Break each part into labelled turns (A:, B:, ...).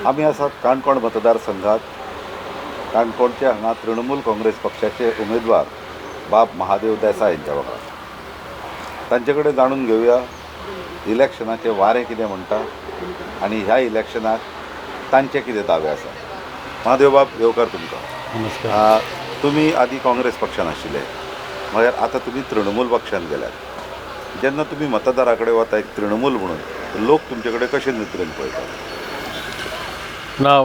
A: आम्ही आसात काणकोण मतदारसंघात. काणकोणचे हांगा तृणमूल काँग्रेस पक्षाचे उमेदवार बाब महादेव देसाय यांच्या वांगडा. तांचे कडेन जाणून घेवया इलेक्शनाचे वारें कितें म्हणटा आनी ह्या इलेक्शनाक तांचे कितें दावे आसा. महादेव बाब, येवकार तुमकां.
B: नमस्कार.
A: तुमी आदी काँग्रेस पक्षान आशिल्ले, म्हळ्यार आतां तुमी तृणमूल पक्षान गेल्यात. जेन्ना तुमी मतदारा कडेन वता एक तृणमूल म्हणून, लोक तुमचे कडेन कशे नदरेन पळयतात?
B: ना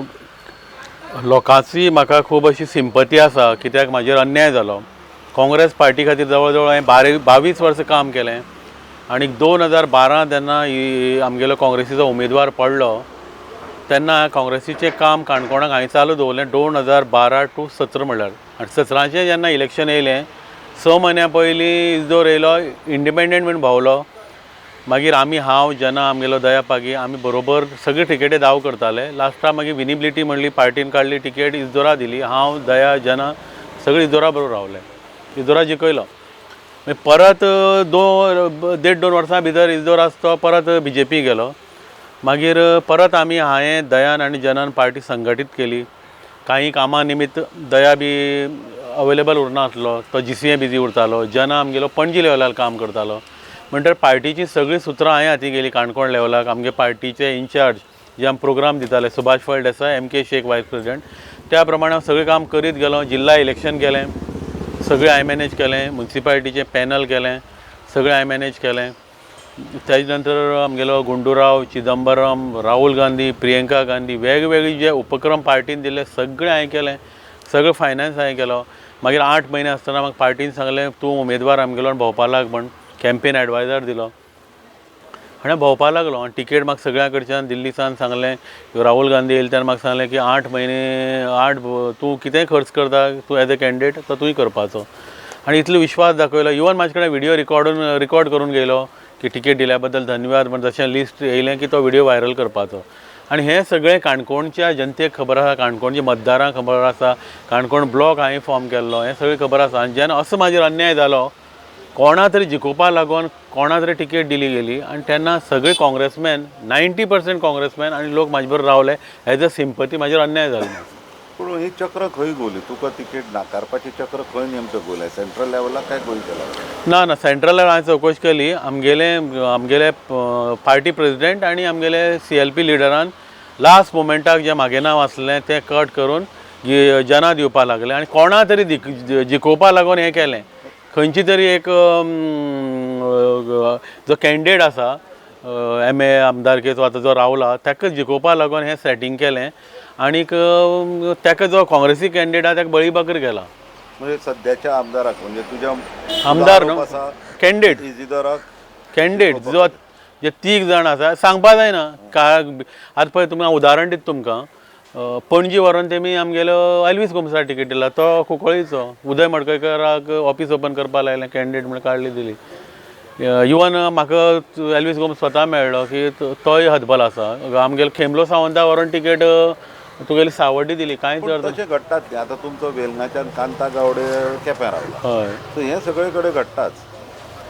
B: लोकांची म्हाका खूब अशी सिंपती आसा, कित्याक म्हाजेर अन्याय जालो. काँग्रेस पार्टी खातीर जवळ जवळ हांवें 22 वर्सां काम केलें आनी 2012 जेन्ना आमगेलो काँग्रेसीचो उमेदवार पडलो तेन्ना काँग्रेसीचें काम काणकोणाक हांवें चालू दवरलें 2012 to 17 म्हणल्यार. आनी 17चें जेन्ना इलेक्शन येयलें 6 म्हयन्या पयलीं इजदोर येयलो, इंडिपेंडंट म्हणून भोंवलो. मागीर हांव जना आमगेलो दया पागी आमी बरोबर सगळे टिकेटी दाव करताले. लास्टाक मागीर विनिबिलिटी म्हणली, पार्टीन काडली टिकेट, इजदोरा दिली. हांव दया जना सगळे इजदोरा बरोबर रावले. इजदोरा जिखयलो. मागीर परत 1.5-2 वर्सां भितर इजदोर आसतो परत BJP गेलो. मागीर परत हांवें दयान आनी जनान पार्टी संघटीत केली. कांय कामां निमित्त दया बी अवेलेबल उरनासलो, तो GCA बिजी उरतालो. जना आमगेलो पणजी लेवलार काम करतालो. म्हणटर पार्टीची सगळीं सुत्रां हांवें हाती गेली काणकोण लेवलाक. आमगे पार्टीचे इन्चार्ज जे आमी प्रोग्राम दिताले, सुभाष फळ देसाय, MK शेख वायस प्रेसिडेंट, त्या प्रमाणे हांव सगळें काम करीत गेलो. जिल्हा इलेक्शन केलें, सगळें हांवें मॅनेज केलें. म्युन्सिपाल्टीचें पॅनल केलें, सगळें हांवें मॅनेज केलें. तेजे नंतर आमगेलो गुंडूराव, चिदंबरम, राहुल गांधी, प्रियंका गांधी, वेगवेगळे जे उपक्रम पार्टीन दिले सगळें हांवें केलें. सगळें फायनान्स हांवें केलो. मागीर 8 म्हयने आसतना म्हाका पार्टीन सांगलें तूं उमेदवार आमगेलो भोंवपा लाग म्हण. कॅम्पेन एडवायजर दिलो. हांवें भोंवपा लागलो आनी टिकेट म्हाका सगळ्या कडच्यान दिल्लीसान सांगलें. राहुल गांधी येयले तेन्ना म्हाका सांगलें की 8 म्हयने तूं कितेंय खर्च करता, तूं एज अ कॅन्डिडेट तो तुवें करपाचो. आनी इतलो विश्वास दाखयलो. इवन म्हाजे कडेन व्हिडिओ रिकॉर्ड करून गेलो की टिकेट दिल्या बद्दल धन्यवाद म्हण. जशें लिस्ट येयलें की तो व्हिडिओ व्हायरल करपाचो. आनी हें सगळें काणकोणच्या जनतेक खबर आसा, काणकोणच्या मतदारांक खबर आसा. काणकोण ब्लॉक हांवें फॉर्म केल्लो, हें सगळें खबर आसा. आनी जेन्ना असो म्हाजेर अन्याय जालो, कोणा तरी जिखोवपा लागून कोणा तरी टिकेट दिली गेली आनी तेन्ना सगळे काँग्रेसमॅन 90% काँग्रेसमॅन आनी लोक म्हाजे बरोबर रावले. एज अ सिंपती म्हाजेर अन्याय जालो.
A: पूण ही चक्र खंय गोवली? तुका तिकेट नाकारपाची चक्र खंय नेमकं गोवलें? सेंट्रल लेवलाक काय गोंय केला?
B: ना सेंट्रल लेवल हांवें चवकशी केली. आमगेले पार्टी प्रेसिडेंट आनी आमगेले CLP लिडरान लास्ट मोमेंटाक जें म्हाजें नांव आसलें तें कट करून जना दिवपा लागले आनी कोणा तरी जिखोवपा लागून हें केलें. खंयची तरी एक जो कॅन्डिडेट आसा MA आमदारकेचो आतां जो रावला, ताका जिखोवपा लागून हें सेटींग केलें. आनीक ताका जो काँग्रेसी कॅन्डिडेट आसा ताका बळीबाकर केला.
A: म्हणजे सध्याच्या आमदाराक, म्हणजे तुज्या
B: आमदार न्हू, कॅन्डिडेट
A: इजिदराक
B: कॅन्डिडेट जो जे 3 जाण आसा सांगपा जायना. आतां पळय तुमकां उदाहरण दिता तुमकां. पणजी व्हरोन तेमी आमगेलो एल्वीस गोमसार टिकेट दिला. तो कुंकळीचो. उदय मडकयकराक ऑफीस ओपन करपा लायलें, कॅन्डिडेट म्हण काडली दिली. इवन म्हाका एल्वीस गोमस स्वता मेळ्ळो की तोय हतबल आसा. आमगेलो खेमलो सावंता व्हरोन टिकेट तुगेली सावड्डी दिली. कांयच अर्थ
A: तशें घडटात न्ही. आतां तुमचो वेलंगाच्यान कांता गावडे केप्यां रावला.
B: हय.
A: सो हें सगळे कडेन घडटाच.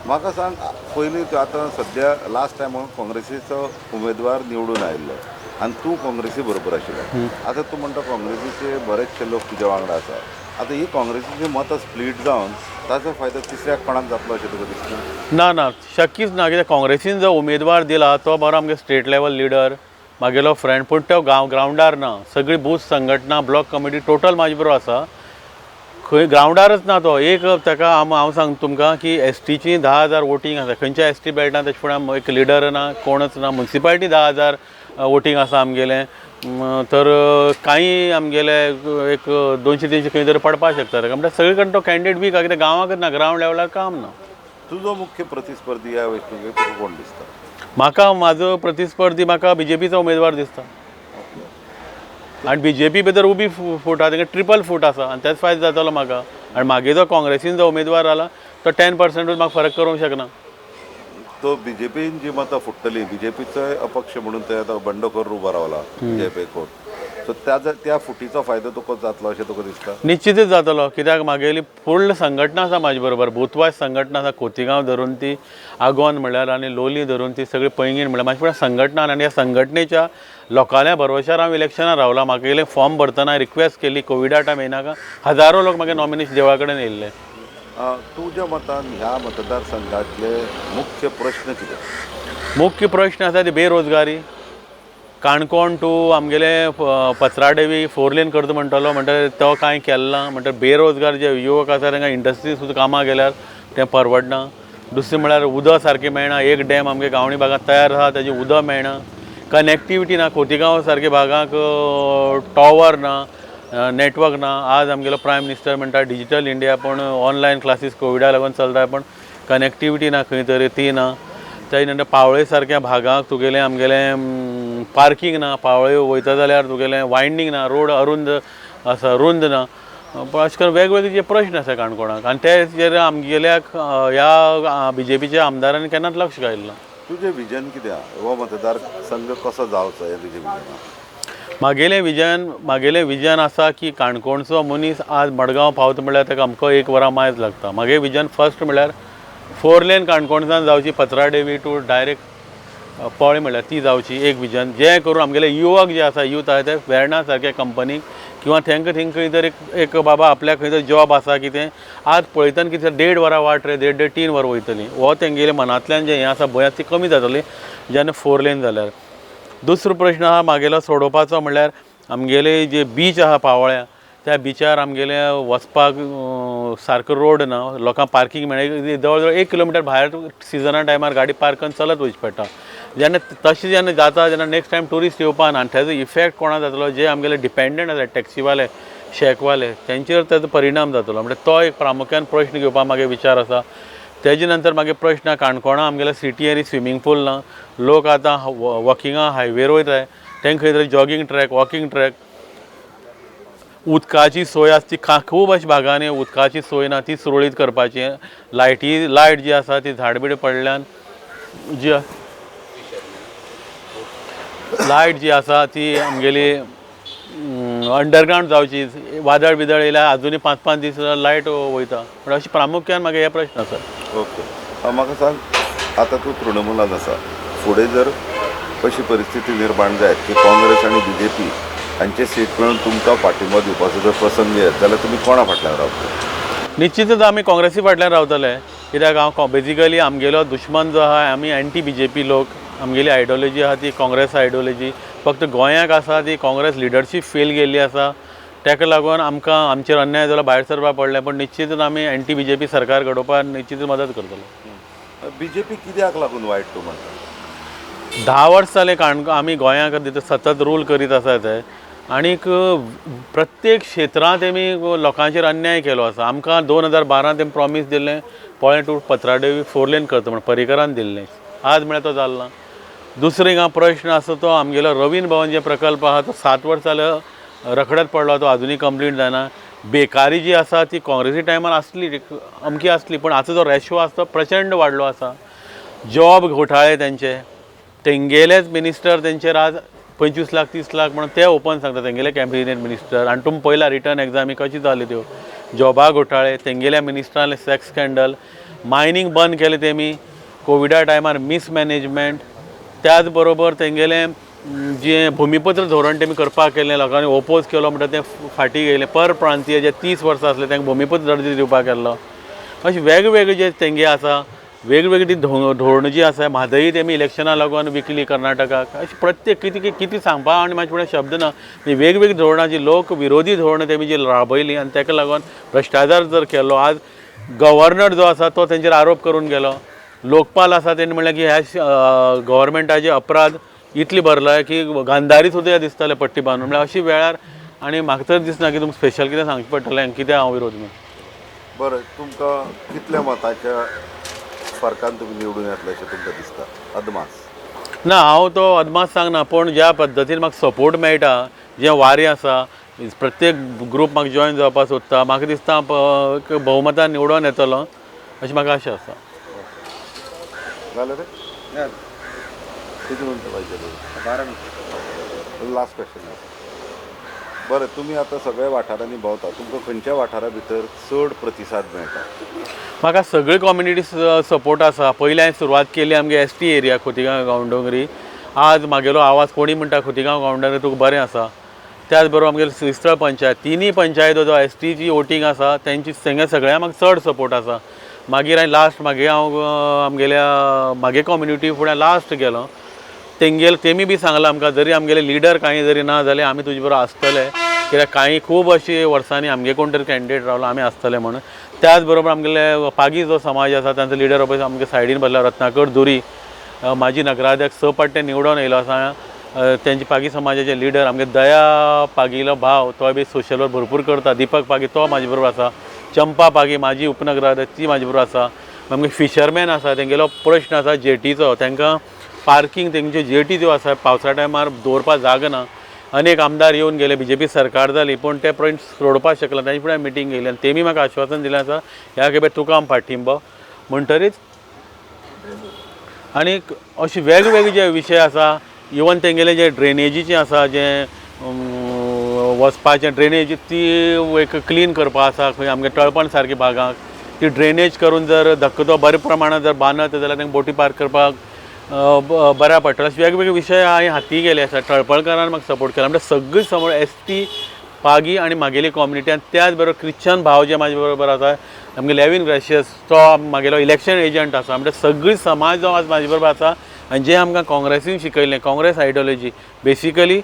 A: म्हाका सांग, पयलीं आतां सद्या लास्ट टायम काँग्रेसीचो उमेदवार निवडून आयिल्लो आनी तूं काँग्रेसी बरोबर आशिल्लो. आतां तूं म्हणटा काँग्रेसीचे बरेचशे लोक तुज्या वांगडा आसा. आतां ही काँग्रेसीची मतां स्प्लीट जावन ताचो फायदो तिसऱ्याक कोणाक जातलो अशें तुका दिसता?
B: ना शक्यच ना. कित्याक काँग्रेसीन जो उमेदवार दिला तो बरो आमगे स्टेट लेवल लिडर, म्हागेलो फ्रेंड, पूण तो ग्रावंडार ना. सगळी बूथ संघटना, ब्लॉक कमिटी टोटल म्हाजे बरोबर आसा. खंय ग्रावंडारच ना तो. एक ताका हांव सांगता तुमकां की STची 10,000 वोटींग आसा. खंयच्या ST बेल्टान तेजे फुडें एक लिडर ना, कोणच ना. म्युन्सिपाल्टी 10,000 वोटींग आसा आमगेलें. तर कांय आमगेले एक 200-300 खंय तरी पडपा शकता ताका. म्हणल्यार सगळे कडेन तो कॅन्डिडेट वीक आहा. कित्याक गांवांकच ना, ग्रावंड लेवलार काम ना.
A: तुजो मुख्य प्रतिस्पर्धी ह्या वेंचणुकेक तुका कोण दिसता?
B: म्हाजो प्रतिस्पर्धी BJPचो उमेदवार दिसता. आनी BJP भितर उबी फूट आहा, ताका ट्रिपल फूट आसा आनी तेच फायदो जातलो म्हाका. आनी म्हागे जो काँग्रेसीन जो उमेदवार आला तो 10% म्हाका फरक करूंक शकना.
A: तो BJPन जी मतां फुट्टली, BJPचोय अपक्ष म्हणून ते आतां बंडखोर उबो रावला BJP कोण. सो त्या फुटीचो फायदो तुका जातलो अशें तुका दिसता?
B: निश्चितच जातलो, कित्याक म्हागेली पूर्ण संघटना आसा म्हाजे बरोबर, बुथवायज संघटना आसा. खोतीगांव धरून ती आगोंद म्हणल्यार आनी लोलये धरून ती सगळी पैंगीण म्हणल्यार म्हाजे फुडें संघटना आनी ह्या संघटनेच्या लोकांल्या भरवशार हांव इलेक्शनाक रावला. म्हागेलें फॉर्म भरतना रिक्वेस्ट केली कोविडा टायम येयनाका, हजारो लोक म्हागे नॉमिनेशन देवळा कडेन येयल्ले.
A: तुज्या मतान ह्या मतदारसंघातले मुख्य प्रश्न कितें?
B: मुख्य प्रश्न आसा ते बेरोजगारी. काणकोण टू आमगेले पत्राडेवी 4 लेन करता म्हणटालो, म्हणटा तो कांय केलो ना. म्हणटा बेरोजगार जे युवक आसा तांकां इंडस्ट्री सुद्दां कामां गेल्यार तें परवडना. दुसरें म्हळ्यार उदक सारकें मेळना. एक डॅम आमगे गांवणी भागांत तयार आसा ताजें उदक मेळना. कनेक्टिविटी ना. खोतीगांव सारके भागांक टॉवर ना, नेटवर्क ना. आज आमगेलो प्रायम मिनिस्टर म्हणटा डिजिटल इंडिया, पण ऑनलायन क्लासीस कोविडा लागून चलता, पण कनेक्टिविटी ना खंय तरी ती ना. त्याच्या नंतर पावळे सारक्या भागांक तुगेलें आमगेलें पार्किंग ना. पावळे वयता जाल्यार तुगेलें वायंडींग ना, रोड अरुंद आसा, रुंद ना. पण अशें करून वेगवेगळे जे प्रश्न आसा काणकोणाक, आनी तेजेर आमगेल्याक ह्या BJPच्या आमदारांनी केन्नाच लक्ष घालिना.
A: तुजें विजन कितें आहा? हो मतदारसंघ कसो जावचो हें तुजें विजन? म्हागेलें विजन आसा की काणकोणचो मनीस आज मडगांव पावता म्हळ्यार ताका अमको 1 वरां मायज लागता. म्हागे विजन फर्स्ट म्हळ्यार 4 लेन काणकोणसान जावची पत्राडेवी टू डायरेक्ट पोळे म्हळ्यार ती जावची एक विजन. जें करून आमगेले युवक जे आसा, यूथ आसा ते वेर्णा सारक्या कंपनीक किंवा तांकां थिंग खंय तरी एक बाबा आपल्याक खंय तरी जॉब आसा कितें. आज पळयतना कितें 1.5 वरां वाट रे, 1.5 3 वरां वयतलीं. हो तेंगेले मनांतल्यान जें हें आसा भंय आसा ती कमी जातली जेन्ना 4 लेन जाल्यार. दुसरो प्रश्न आहा म्हागेलो सोडोवपाचो म्हळ्यार आमगेले जे बीच आहा पावोळ्या, त्या बिचार आमगेले वचपाक सारको रोड ना. लोकांक पार्किंग मेळना. जवळ जवळ 1 किलोमिटर भायर सिजना टायमार गाडी पार्क करून चलत वयचें पडटा. जेन्ना तशें जेन्ना जाता तेन्ना नेक्स्ट टायम ट्युरिस्ट येवपा ना. आनी तेजो इफेक्ट कोणा जातलो? जे आमगेले डिपेंडंट आसा टॅक्सीवाले, शेकवाले, तेंचेर तेजो परिणाम जातलो. म्हणजे तो एक प्रामुख्यान प्रश्न घेवपा म्हागे विचार आसा. तेजे नंतर मागे प्रश्न काणकोणा आमगेल्या सिटी एरी स्विमींग पूल ना. लोक आतां वॉकिंगा हायवेर वयताय, तेंकां खंय तरी जॉगिंग ट्रॅक, वॉकिंग ट्रॅक. उदकाची सोय आसा ती खूब अशा भागांनी उदकाची सोय ना, ती सुरळीत करपाची. लायट जी आसा ती झाडबीड पडल्यान जी लायट जी आसा ती आमगेली अंडरग्रावंड जावची. वादळ बिदळ येयल्यार आजुनी 5-5 दीस लायट वयता. पण अशें प्रामुख्यान म्हागे हे प्रश्न आसा. ओके, म्हाका सांग, आतां तूं तृणमुलान आसा, फुडें जर अशी परिस्थिती निर्माण जायत की काँग्रेस आनी BJP हांचे सीट मेळून तुमकां पाठिंबो दिवपाचो जर प्रसंग येत जाल्यार तुमी कोणा फाटल्यान रावतले?
B: निश्चितच आमी काँग्रेसी फाटल्यान रावतले. कित्याक हांव बेजिकली आमगेलो दुश्मन जो आहा आमी एंटी BJP लोक. आमगेली आयडियोलॉजी आहा ती काँग्रेस आयडियोलॉजी. फक्त गोंयाक आसा ती काँग्रेस लिडरशीप फेल गेल्ली आसा. ताका लागून आमकां आमचेर अन्याय जालो, भायर सरपाक पडलें. पण निश्चितच आमी एंटी BJP सरकार घडोवपाक निश्चितच मदत करतलो.
A: BJP कित्याक लागून वायट तूं म्हणटा?
B: 10 वर्स जाले आमी गोंयांक सतत रूल करीत आसा ते. आनीक प्रत्येक क्षेत्रांत तेमी लोकांचेर अन्याय केलो आसा. आमकां 2012 तेमी प्रॉमीस दिल्लें पोळे टू पत्राडेवी 4 लेन करता म्हण पर्रीकरान दिल्लें. आज म्हळ्यार तो जालो ना. दुसरो हिंगा प्रश्न आसा तो आमगेलो रवींद्र भवन जे प्रकल्प आहा तो 7 वर्सां जाले रखडत पडलो, तो अजुनी कंप्लीट जायना. बेकारी जी आसा ती काँग्रेसी टायमार आसली, अमकी आसली, पण आतां जो रेशो आसा तो प्रचंड वाडलो आसा. जॉब घोटाळे तेंगेलेच मिनिस्टर तेंचेर आज 25 लाख 30 लाख म्हणून ते ओपन सांगता तेंगेले कॅबिनेट मिनिस्टर. आनी तुमी पयला रिटर्न एग्जामी कशी जाली त्यो जॉबा घोटाळे, तेंगेल्या मिनिस्टरांले सेक्स स्कॅन्डल, मायनींग बंद केलें तेमी कोविडा टायमार, मिसमॅनेजमेंट. त्याच बरोबर तेंगेलें जे भुमिपुत्र धोरण तेमी करपाक केल्लें लोकांनी ओपोज केलो म्हणटा तें फाटीं गेलें. पर प्रांतीय जे 30 वर्सां आसले तांकां भुमिपुत्र दर्जो दिवपाक केल्लो. अशें वेगवेगळे जे तेंगे आसा, वेगवेगळी ती धोरणां जी आसा, म्हादई तेमी इलेक्शनाक लागून विकली कर्नाटकाक. अशें प्रत्येक कितें सांगपा आनी म्हाजे फुडें शब्द ना. वेगवेगळी धोरणां जी लोक विरोधी धोरणां तेमी जी राबयली आनी ताका लागून भ्रश्टाचार जर केलो. आज गव्हर्नर जो आसा तो तेंचेर आरोप करून गेलो. लोकपाल आसा तेणी म्हणलें की ह्या गव्हर्मेंटाचे अपराध इतली भरला की गांधारी सुद्दां दिसताले पट्टी बांदून. म्हळ्यार अशी वेळार आनी म्हाका तर दिसना की तुमकां स्पेशल कितें सांगचें पडटलें कित्याक हांव विरोध म्हणून.
A: बरें, तुमकां कितल्या मताच्या फरकान तुमी निवडून येतले अशें तुमकां दिसता? अदमास
B: ना, हांव तो अदमास सांगना, पूण ज्या पद्दतीन म्हाका सपोर्ट मेळटा, जें वारें आसा, प्रत्येक ग्रूप म्हाका जॉयन जावपाक सोदता, म्हाका दिसता भोवमतान निवडून येतलो अशी म्हाका आशा आसा.
A: जालें रे? कितें म्हणटा पाहिजे? Last question. बरं, तुम्ही आता सगळ्या वाठारांनी भोंवता, तुमकां खंयच्या वाठारा भितर चड प्रतिसाद मेळटा?
B: म्हाका सगळे कम्युनिटी सपोर्ट आसा. पयलीं हांवें सुरवात केली आमगे एस.टी. एरिया खोतिगांव गांवडोंगरी. आज म्हागेलो आवाज कोणी म्हणटा खोतिगांव गांवडोंगरी तुका बरें आसा. त्याच बरोबर आमगेलो श्रीस्थळ पंचायत, तिनूय पंचायतो जो एस.टीची वोटींग आसा तेंची तेंगे सगळ्यांक म्हाका चड सपोर्ट आसा. मागीर हांवें लास्ट म्हागे कम्युनिटी फुडें लास्ट गेलो. तेमी बी सांगलां आमकां, जरी आमगेले लिडर कांय जरी ना जाल्यार आमी तुजे बरोबर आसतले, कित्याक कांय खूब अशी वर्सांनी आमगे कोण तरी कॅन्डिडेट रावलो आमी आसतले म्हणून. त्याच बरोबर आमगेले पागी जो समाज आसा तांचो लिडर पळय आमगे सायडीन बसला रत्नाकर दुरी, माजी नगराध्यक्ष 6 फावटी निवडून येयलो आसा. तेंचे पागी समाजाचे लिडर आमगे दया पागीलो भाव, तो बी सोशल वर्क भरपूर करता. दीपक पागी तो म्हाजे बरोबर आसा. चंपा पागी माजी उपनगराध्यक्ष ती म्हाजे बरोबर आसा. आमगे फिशरमॅन आसा, तेंगेलो प्रश्न आसा जेटीचो, तांकां पार्किंग तेंच्यो जेटी ज्यो आसा पावसा टायमार दवरपाक जागा ना. अनेक आमदार येवन गेले, BJP सरकार जाली पूण ते पॉयंट सोडपाक शकना. तांचे फुडें मिटींग घेयली आनी तेमी म्हाका आश्वासन दिलें आसा ह्या खेपे तुका आमी पाठिंबो म्हणटरीच. आनी अशे वेगवेगळे जे विशय आसा, इवन तेंगेले जे ड्रेनेजीचें आसा, जे वचपाचें ड्रेनेज ती एक क्लीन करपा आसा. खंय आमगे तळपण सारकी भागांक ती ड्रेनेज करून जर धक्को बरे प्रमाणात जर बांदत जाल्यार तांकां बोटी पार्क करपाक बऱ्या पडटलें. अशे वेगवेगळे विशय हांवें हाती गेले आसा. तळपळकरान म्हाका सपोर्ट केला, म्हणजे सगळी समोर एस.टी. पागी आनी म्हागेली कम्युनिटी, आनी त्याच बरोबर क्रिश्चन भाव जे म्हाजे बरोबर आसा, आमगे लेविन ग्रेशियस तो म्हागेलो इलेक्शन एजंट आसा. म्हणजे सगळी समाज जो आज म्हाजे बरोबर आसा. आनी जे आमकां काँग्रेसीन शिकयलें, काँग्रेस आयडियोलॉजी, बेसिकली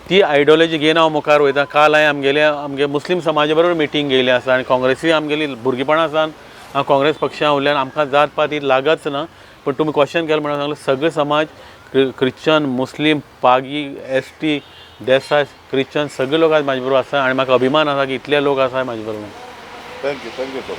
B: ती आयडियोलॉजी घेवन हांव मुखार वयता. काल हांवें आमगे मुस्लीम समाजा बरोबर मिटींग घेयली आसा. आनी काँग्रेसी आमगेली भुरगेपणा सावन हांव काँग्रेस पक्षांत उरल्यान आमकां जात पात ही लागच ना. पण तुमी क्वेश्चन केलें म्हणून सांगलें, सगळे समाज क्रिश्चन, मुस्लीम, पागी, एस.टी., देसाय, क्रिश्चन सगळे लोक आज म्हाजे बरोबर आसा. आनी म्हाका अभिमान आसा की इतले लोक आसा म्हाजे बरोबर.
A: Thank you sir.